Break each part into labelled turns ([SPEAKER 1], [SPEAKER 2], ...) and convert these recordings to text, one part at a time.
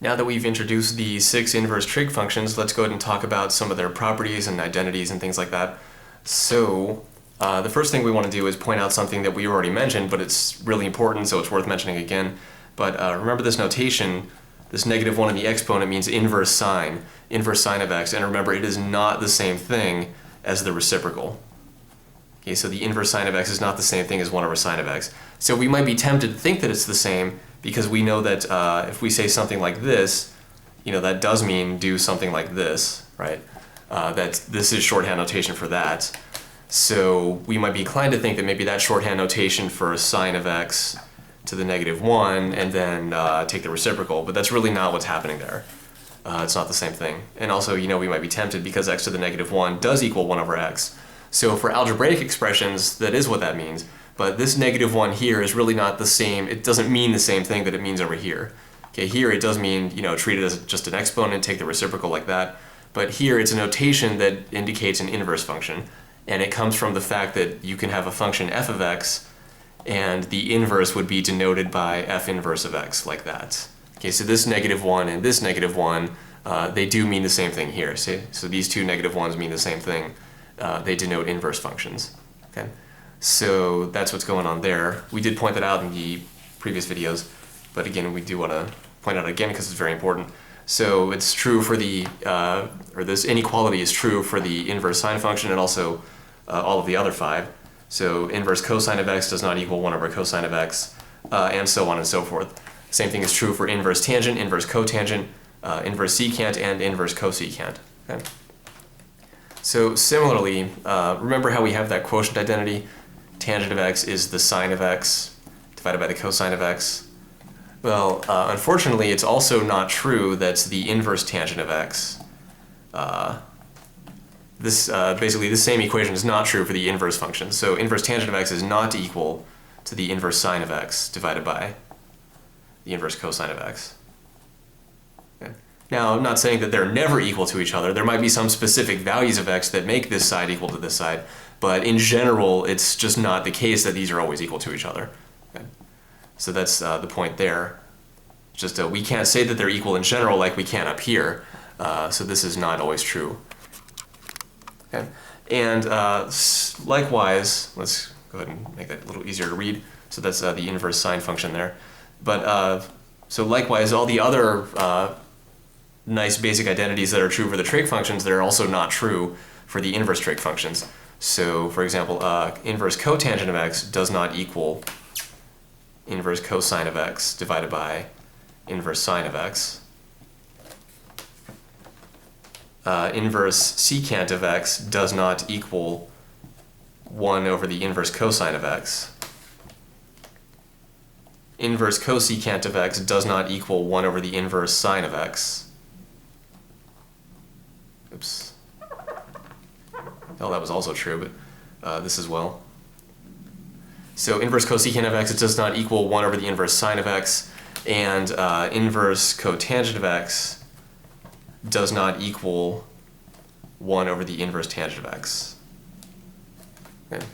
[SPEAKER 1] Now that we've introduced the 6 inverse trig functions, let's go ahead and talk about some of their properties and identities and things like that. So the first thing we want to do is point out something that we already mentioned, but it's really important, so it's worth mentioning again. But remember this notation, this -1 in the exponent means inverse sine of x, and remember it is not the same thing as the reciprocal. Okay, so the inverse sine of x is not the same thing as 1 over sine of x. So we might be tempted to think that it's the same because we know that if we say something like this, that does mean do something like this, right? That this is shorthand notation for that. So we might be inclined to think that maybe that's shorthand notation for sine of x to the -1 and then take the reciprocal, but that's really not what's happening there. It's not the same thing. And also, we might be tempted because x to the -1 does equal 1 over x. So for algebraic expressions, that is what that means. But this -1 here is really not the same. It doesn't mean the same thing that it means over here. Okay, here it does mean, treat it as just an exponent, take the reciprocal like that. But here it's a notation that indicates an inverse function. And it comes from the fact that you can have a function f of x, and the inverse would be denoted by f inverse of x, like that. Okay, so this -1 and this -1, they do mean the same thing here. So these two -1s mean the same thing. They denote inverse functions. Okay, so that's what's going on there. We did point that out in the previous videos, but again, we do want to point out again because it's very important. So it's true for the, or this inequality is true for the inverse sine function and also all of the other 5. So inverse cosine of x does not equal 1 over cosine of x, and so on and so forth. Same thing is true for inverse tangent, inverse cotangent, inverse secant, and inverse cosecant. Okay. So similarly, remember how we have that quotient identity? Tangent of x is the sine of x divided by the cosine of x. Well, unfortunately, it's also not true that's the inverse tangent of x. Basically, this same equation is not true for the inverse function. So inverse tangent of x is not equal to the inverse sine of x divided by the inverse cosine of x. Okay. Now, I'm not saying that they're never equal to each other. There might be some specific values of x that make this side equal to this side, but in general, it's just not the case that these are always equal to each other. Okay. So that's the point there. Just we can't say that they're equal in general like we can up here. So this is not always true. Okay. And likewise, let's go ahead and make that a little easier to read. So that's the inverse sine function there. But so likewise, all the other nice basic identities that are true for the trig functions, they're also not true for the inverse trig functions. So for example, inverse cotangent of x does not equal inverse cosine of x divided by inverse sine of x. Inverse secant of x does not equal 1 over the inverse cosine of x. Inverse cosecant of x does not equal 1 over the inverse sine of x. Oops. Well, that was also true, but this as well. So inverse cosecant of x, it does not equal 1 over the inverse sine of x, and inverse cotangent of x does not equal 1 over the inverse tangent of x. Okay.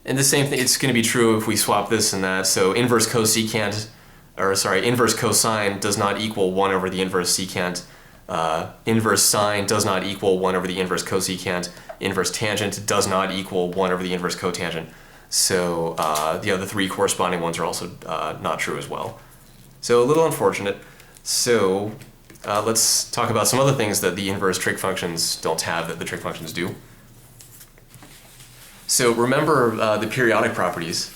[SPEAKER 1] And the same thing, it's going to be true if we swap this and that. So inverse cosecant, or sorry, inverse cosine does not equal 1 over the inverse secant. Inverse sine does not equal 1 over the inverse cosecant. Inverse tangent does not equal 1 over the inverse cotangent. So the other 3 corresponding ones are also not true as well. So a little unfortunate. So let's talk about some other things that the inverse trig functions don't have that the trig functions do. So remember the periodic properties.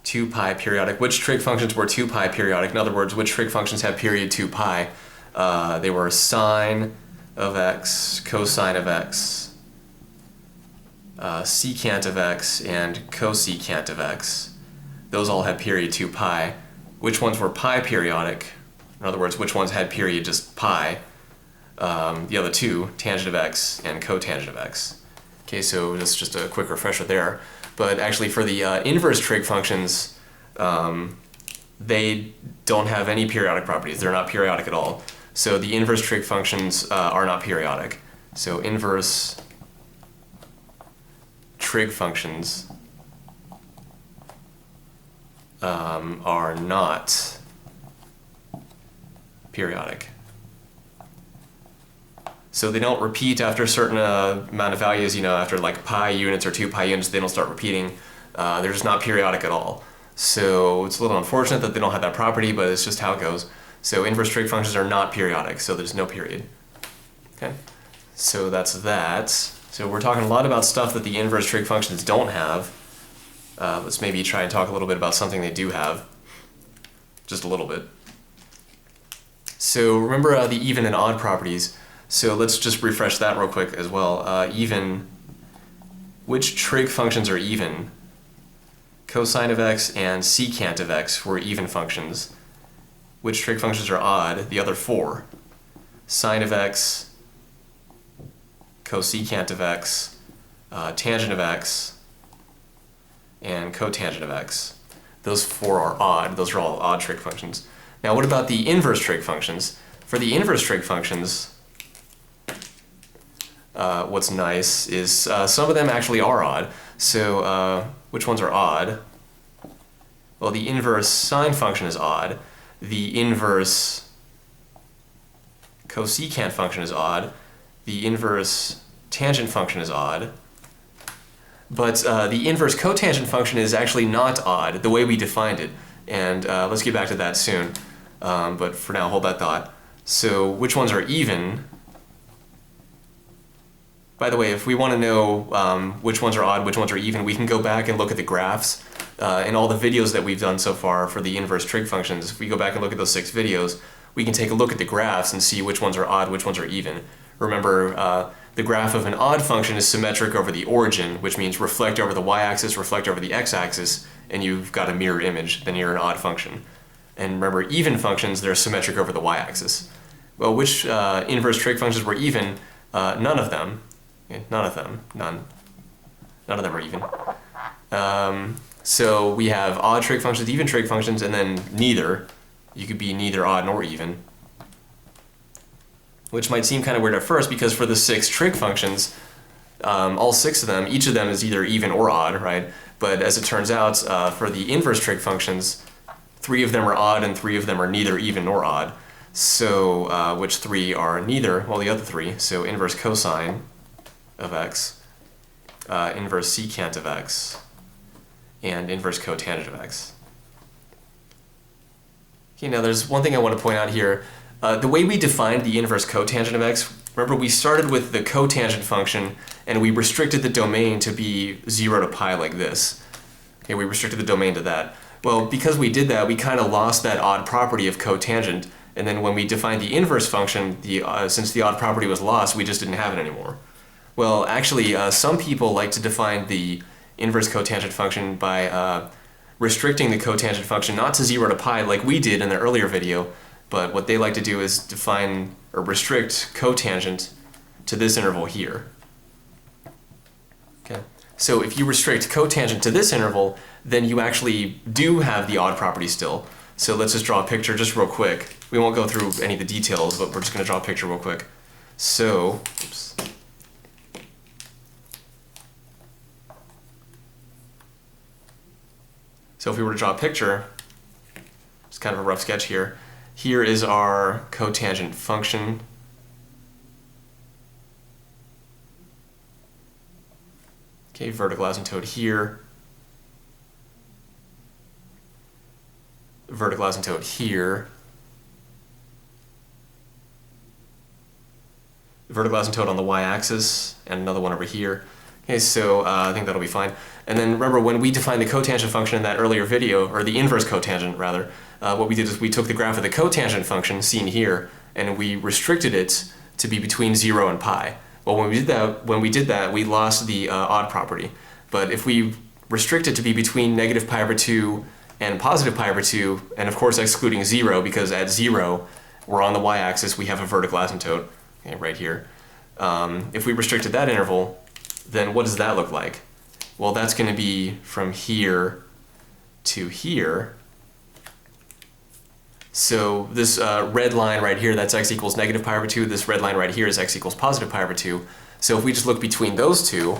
[SPEAKER 1] 2 pi periodic. Which trig functions were 2 pi periodic? In other words, which trig functions have period 2 pi? They were sine of x, cosine of x, secant of x, and cosecant of x. Those all have period 2 pi. Which ones were pi periodic? In other words, which ones had period just pi? The other 2, tangent of x and cotangent of x. Okay, so that's just a quick refresher there. But actually for the inverse trig functions, they don't have any periodic properties. They're not periodic at all. So the inverse trig functions are not periodic. So inverse trig functions are not periodic. So they don't repeat after a certain amount of values, after like pi units or 2 pi units, they don't start repeating. They're just not periodic at all. So it's a little unfortunate that they don't have that property, but it's just how it goes. So inverse trig functions are not periodic, so there's no period. Okay, so that's that. So we're talking a lot about stuff that the inverse trig functions don't have. Let's maybe try and talk a little bit about something they do have. Just a little bit. So remember the even and odd properties. So let's just refresh that real quick as well. Even, which trig functions are even? Cosine of x and secant of x were even functions. Which trig functions are odd? The other 4. Sine of x, cosecant of x, tangent of x, and cotangent of x. Those 4 are odd. Those are all odd trig functions. Now what about the inverse trig functions? For the inverse trig functions, what's nice is some of them actually are odd. So which ones are odd? Well, the inverse sine function is odd. The inverse cosecant function is odd. The inverse tangent function is odd. But the inverse cotangent function is actually not odd, the way we defined it. And let's get back to that soon. But for now, hold that thought. So which ones are even? By the way, if we want to know which ones are odd, which ones are even, we can go back and look at the graphs in all the videos that we've done so far for the inverse trig functions. If we go back and look at those 6 videos, we can take a look at the graphs and see which ones are odd, which ones are even. Remember, the graph of an odd function is symmetric over the origin, which means reflect over the y-axis, reflect over the x-axis, and you've got a mirror image, then you're an odd function. And remember, even functions, they're symmetric over the y-axis. Well, which inverse trig functions were even? None of them. None of them. None. None of them are even. So we have odd trig functions, even trig functions, and then neither. You could be neither odd nor even. Which might seem kind of weird at first, because for the 6 trig functions, all 6 of them, each of them is either even or odd, right? But as it turns out, for the inverse trig functions, 3 of them are odd and 3 of them are neither even nor odd. So which 3 are neither? Well, the other 3. So inverse cosine of x, inverse secant of x, and inverse cotangent of x. Okay, now there's one thing I want to point out here. The way we defined the inverse cotangent of x, remember we started with the cotangent function and we restricted the domain to be 0 to pi like this. Okay, we restricted the domain to that. Well, because we did that, we kind of lost that odd property of cotangent, and then when we defined the inverse function, since the odd property was lost, we just didn't have it anymore. Well, actually, some people like to define the inverse cotangent function by restricting the cotangent function not to 0 to pi like we did in the earlier video, but what they like to do is define or restrict cotangent to this interval here. Okay. So if you restrict cotangent to this interval, then you actually do have the odd property still. So let's just draw a picture just real quick. We won't go through any of the details, but we're just going to draw a picture real quick. So, oops. So if we were to draw a picture, it's kind of a rough sketch here. Here is our cotangent function. Okay, vertical asymptote here. Vertical asymptote here. Vertical asymptote on the y-axis, and another one over here. Okay, so I think that'll be fine. And then remember, when we defined the cotangent function in that earlier video, or the inverse cotangent rather, what we did is we took the graph of the cotangent function, seen here, and we restricted it to be between 0 and pi. Well, when we did that, we lost the odd property. But if we restrict it to be between negative pi over 2 and positive pi over 2, and of course excluding 0, because at 0, we're on the y-axis, we have a vertical asymptote, okay, right here. If we restricted that interval, then what does that look like? Well, that's going to be from here to here. So this red line right here, that's x equals negative pi over 2. This red line right here is x equals positive pi over 2. So if we just look between those two,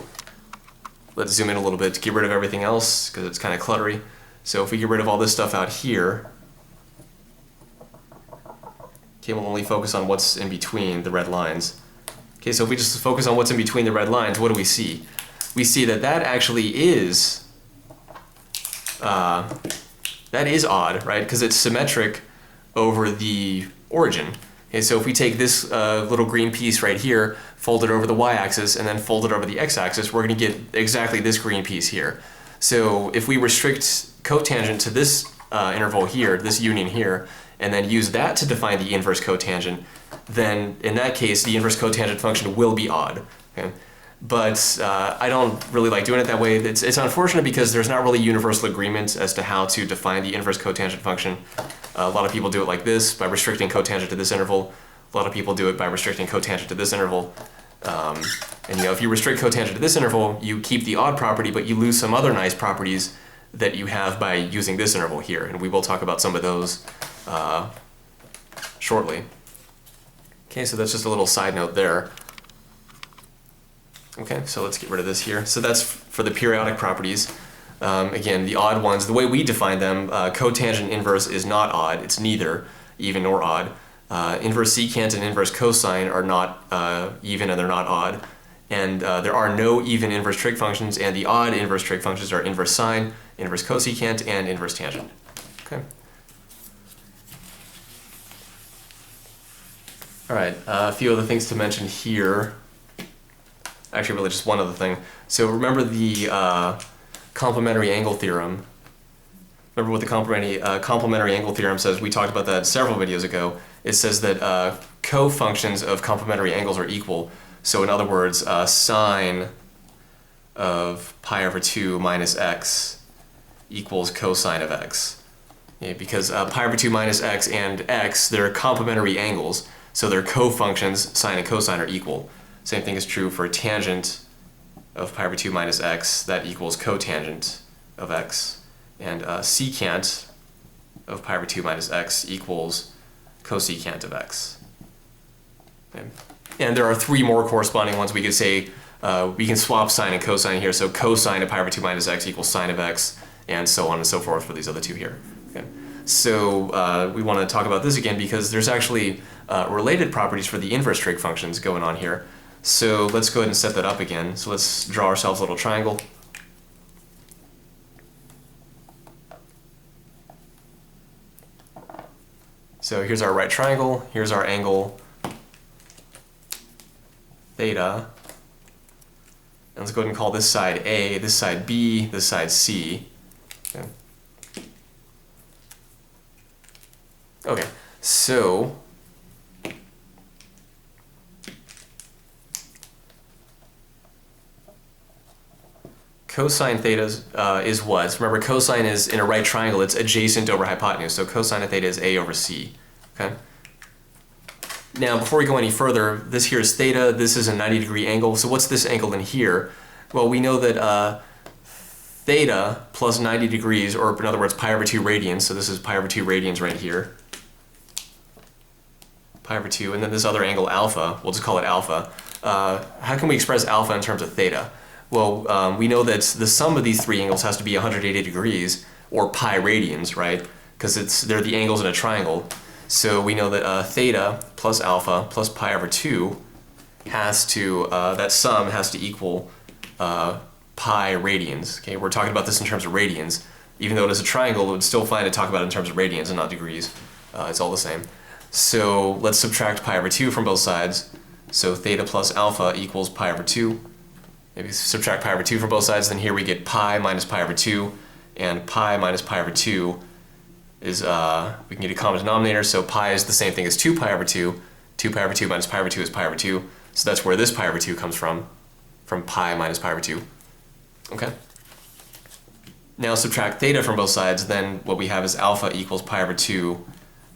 [SPEAKER 1] let's zoom in a little bit to get rid of everything else because it's kind of cluttery. So if we get rid of all this stuff out here, okay, we'll only focus on what's in between the red lines. Okay, so if we just focus on what's in between the red lines, what do we see? We see that that actually is odd, right? Because it's symmetric over the origin. Okay, so if we take this little green piece right here, fold it over the y-axis, and then fold it over the x-axis, we're going to get exactly this green piece here. So if we restrict cotangent to this interval here, this union here, and then use that to define the inverse cotangent, then in that case, the inverse cotangent function will be odd. Okay? But I don't really like doing it that way. It's unfortunate because there's not really universal agreement as to how to define the inverse cotangent function. A lot of people do it like this, by restricting cotangent to this interval. A lot of people do it by restricting cotangent to this interval. And if you restrict cotangent to this interval, you keep the odd property, but you lose some other nice properties that you have by using this interval here. And we will talk about some of those shortly. Okay, so that's just a little side note there. Okay, so let's get rid of this here. So that's for the periodic properties. Again, the odd ones, the way we define them, cotangent inverse is not odd. It's neither even nor odd. Inverse secant and inverse cosine are not even and they're not odd. And there are no even inverse trig functions, and the odd inverse trig functions are inverse sine, inverse cosecant, and inverse tangent. Okay. All right, a few other things to mention here. Actually, really just one other thing. So remember the complementary angle theorem. Remember what the complementary angle theorem says? We talked about that several videos ago. It says that co-functions of complementary angles are equal. So in other words, sine of pi over 2 minus x equals cosine of x. Okay, because pi over 2 minus x and x, they're complementary angles. So their co-functions, sine and cosine, are equal. Same thing is true for tangent of pi over 2 minus x, that equals cotangent of x. And secant of pi over 2 minus x equals cosecant of x. Okay. And there are three more corresponding ones. We could say, we can swap sine and cosine here, so cosine of pi over 2 minus x equals sine of x, and so on and so forth for these other two here. Okay. So we want to talk about this again because there's actually related properties for the inverse trig functions going on here. So let's go ahead and set that up again. So let's draw ourselves a little triangle. So here's our right triangle, here's our angle theta. And let's go ahead and call this side A, this side B, this side C. Okay, okay. So cosine theta is what? Remember, cosine is in a right triangle, it's adjacent over hypotenuse, so cosine of theta is A over C. Okay? Now, before we go any further, this here is theta, this is a 90-degree angle, so what's this angle in here? Well, we know that theta plus 90 degrees, or in other words, pi over 2 radians, so this is pi over 2 radians right here. Pi over 2, and then this other angle alpha, we'll just call it alpha. How can we express alpha in terms of theta? Well, we know that the sum of these three angles has to be 180 degrees, or pi radians, right? Because they're the angles in a triangle. So we know that theta plus alpha plus pi over 2 has to, that sum has to equal pi radians. Okay, we're talking about this in terms of radians. Even though it is a triangle, it would still fine to talk about it in terms of radians and not degrees. It's all the same. So let's subtract pi over 2 from both sides. So theta plus alpha equals pi over 2. Maybe subtract pi over 2 from both sides, then here we get pi minus pi over 2, and pi minus pi over 2 is, we can get a common denominator, so pi is the same thing as 2 pi over 2. 2 pi over 2 minus pi over 2 is pi over 2, so that's where this pi over 2 comes from pi minus pi over 2. Okay? Now subtract theta from both sides, then what we have is alpha equals pi over 2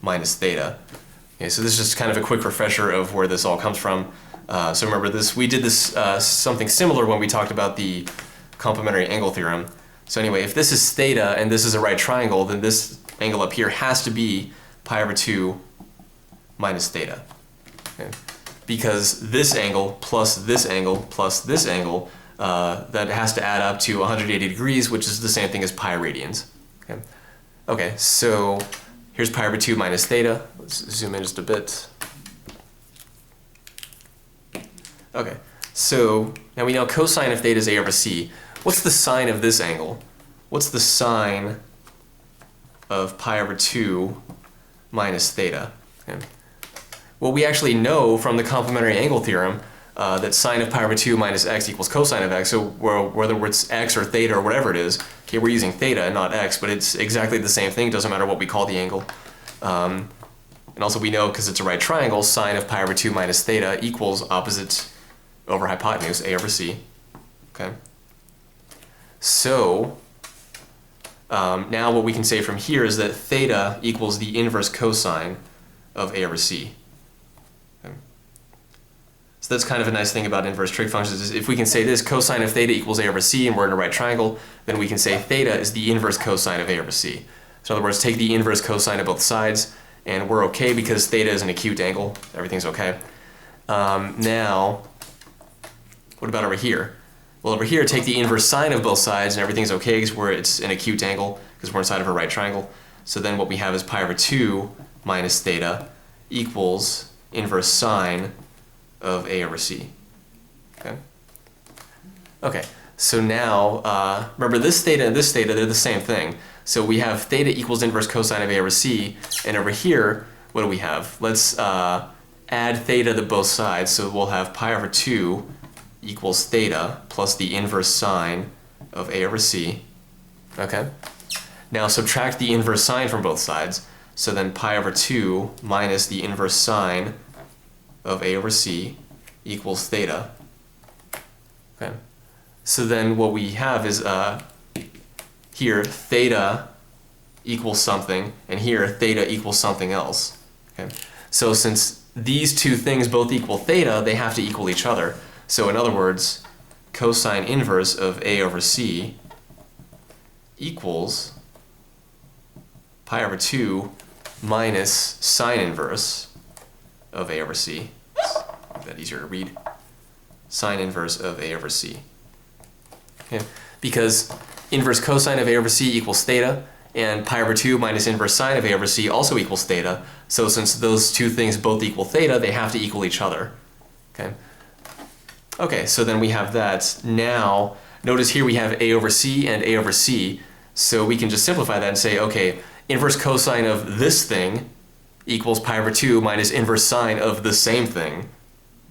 [SPEAKER 1] minus theta. Okay, so this is just kind of a quick refresher of where this all comes from. So remember this, we did this something similar when we talked about the complementary angle theorem. So anyway, if this is theta and this is a right triangle, then this angle up here has to be pi over 2 minus theta. Okay? Because this angle plus this angle plus this angle, that has to add up to 180 degrees, which is the same thing as pi radians. Okay, okay, so here's pi over 2 minus theta. Let's zoom in just a bit. Okay, so now we know cosine of theta is a over c. What's the sine of this angle? What's the sine of pi over 2 minus theta? Okay. Well, we actually know from the complementary angle theorem that sine of pi over 2 minus x equals cosine of x. So whether it's x or theta or whatever it is, okay, we're using theta and not x, but it's exactly the same thing. Doesn't matter what we call the angle. And also we know, because it's a right triangle, sine of pi over 2 minus theta equals opposite over hypotenuse, a over c. Okay. So now what we can say from here is that theta equals the inverse cosine of a over c. Okay. So that's kind of a nice thing about inverse trig functions, is if we can say this, cosine of theta equals a over c, and we're in a right triangle, then we can say theta is the inverse cosine of a over c. So in other words, take the inverse cosine of both sides, and we're okay because theta is an acute angle. Everything's okay. Now, what about over here? Well, over here, take the inverse sine of both sides, and everything's okay because it's an acute angle, because we're inside of a right triangle. So then what we have is pi over 2 minus theta equals inverse sine of a over c. Okay. Okay. So now, remember this theta and this theta, they're the same thing. So we have theta equals inverse cosine of a over c, and over here, what do we have? Let's add theta to both sides. So we'll have pi over 2 equals theta plus the inverse sine of a over c. Okay. Now subtract the inverse sine from both sides. So then pi over 2 minus the inverse sine of a over c equals theta. Okay. So then what we have is here theta equals something, and here theta equals something else. Okay. So since these two things both equal theta, they have to equal each other. So in other words, cosine inverse of a over c equals pi over 2 minus sine inverse of a over c. Make that easier to read. Sine inverse of a over c. Okay. Because inverse cosine of a over c equals theta, and pi over 2 minus inverse sine of a over c also equals theta. So since those two things both equal theta, they have to equal each other. Okay. Okay, so then we have that. Now, notice here we have a over c and a over c, so we can just simplify that and say, okay, inverse cosine of this thing equals pi over 2 minus inverse sine of the same thing.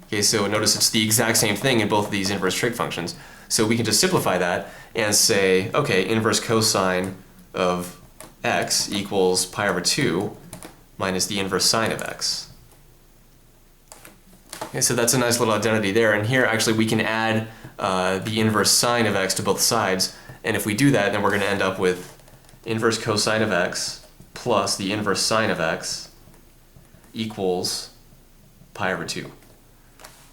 [SPEAKER 1] Okay, so notice it's the exact same thing in both of these inverse trig functions. So we can just simplify that and say, okay, inverse cosine of x equals pi over 2 minus the inverse sine of x. Okay, so that's a nice little identity there, and here actually we can add the inverse sine of x to both sides, and if we do that, then we're going to end up with inverse cosine of x plus the inverse sine of x equals pi over 2.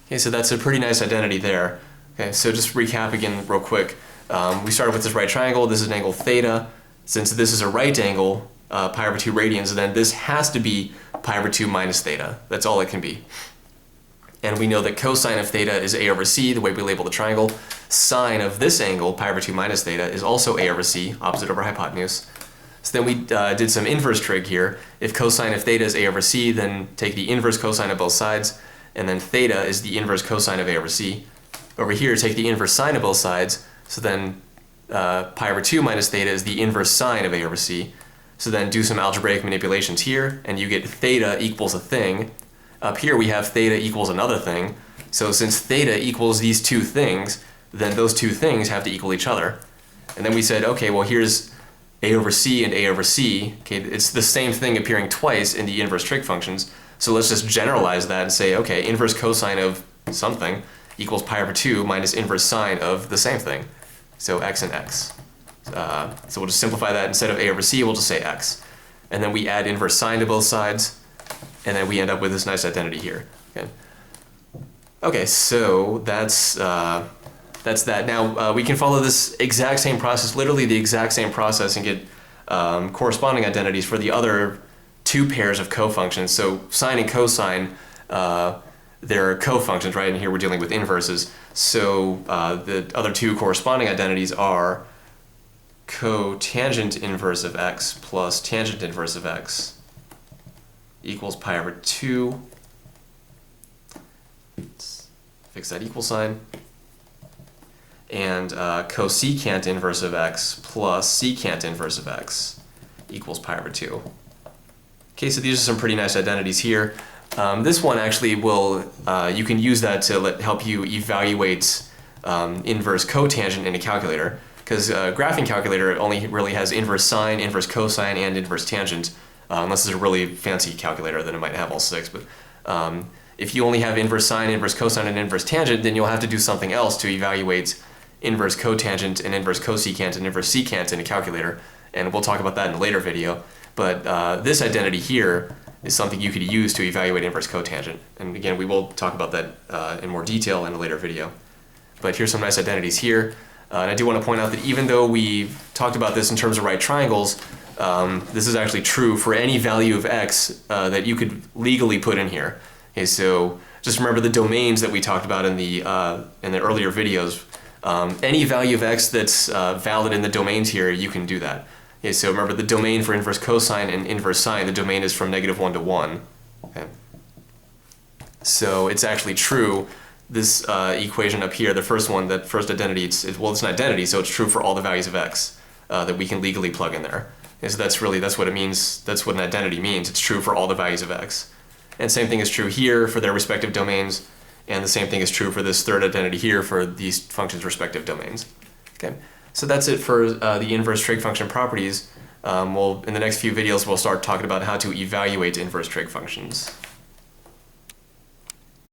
[SPEAKER 1] Okay, so that's a pretty nice identity there. Okay, so just recap again real quick. We started with this right triangle. This is an angle theta. Since this is a right angle, pi over 2 radians, then this has to be pi over 2 minus theta. That's all it can be. And we know that cosine of theta is a over c, the way we label the triangle. Sine of this angle, pi over 2 minus theta, is also a over c, opposite over hypotenuse. So then we did some inverse trig here. If cosine of theta is a over c, then take the inverse cosine of both sides, and then theta is the inverse cosine of a over c. Over here, take the inverse sine of both sides, so then pi over 2 minus theta is the inverse sine of a over c. So then do some algebraic manipulations here, and you get theta equals a thing. Up here we have theta equals another thing. So since theta equals these two things, then those two things have to equal each other. And then we said, okay, well here's a over c and a over c. Okay, it's the same thing appearing twice in the inverse trig functions. So let's just generalize that and say, okay, inverse cosine of something equals pi over 2 minus inverse sine of the same thing. So x and x. So we'll just simplify that. Instead of a over c, we'll just say x. And then we add inverse sine to both sides. And then we end up with this nice identity here. Okay, okay, so that's that. Now we can follow this exact same process, literally the exact same process, and get corresponding identities for the other two pairs of cofunctions. So sine and cosine, they're cofunctions, right? And here we're dealing with inverses. So the other two corresponding identities are cotangent inverse of x plus tangent inverse of x equals pi over 2. Let's fix that equal sign. And cosecant inverse of x plus secant inverse of x equals pi over 2. Okay, so these are some pretty nice identities here. This one actually will, you can use that to help you evaluate inverse cotangent in a calculator, because graphing calculator only really has inverse sine, inverse cosine, and inverse tangent, unless it's a really fancy calculator, then it might have all 6. But if you only have inverse sine, inverse cosine, and inverse tangent, then you'll have to do something else to evaluate inverse cotangent and inverse cosecant and inverse secant in a calculator, and we'll talk about that in a later video. But this identity here is something you could use to evaluate inverse cotangent, and again, we will talk about that in more detail in a later video. But here's some nice identities here, and I do want to point out that even though we talked about this in terms of right triangles, this is actually true for any value of x that you could legally put in here. Okay, so just remember the domains that we talked about in the earlier videos. Any value of x that's valid in the domains here, you can do that. Okay, so remember the domain for inverse cosine and inverse sine, the domain is from -1 to 1. Okay. So it's actually true, this equation up here, the first one, that first identity, it's an identity, so it's true for all the values of x that we can legally plug in there. Okay, so that's what it means, that's what an identity means, it's true for all the values of x. And same thing is true here for their respective domains, and the same thing is true for this third identity here for these functions' respective domains. Okay, so that's it for the inverse trig function properties. In the next few videos, we'll start talking about how to evaluate inverse trig functions.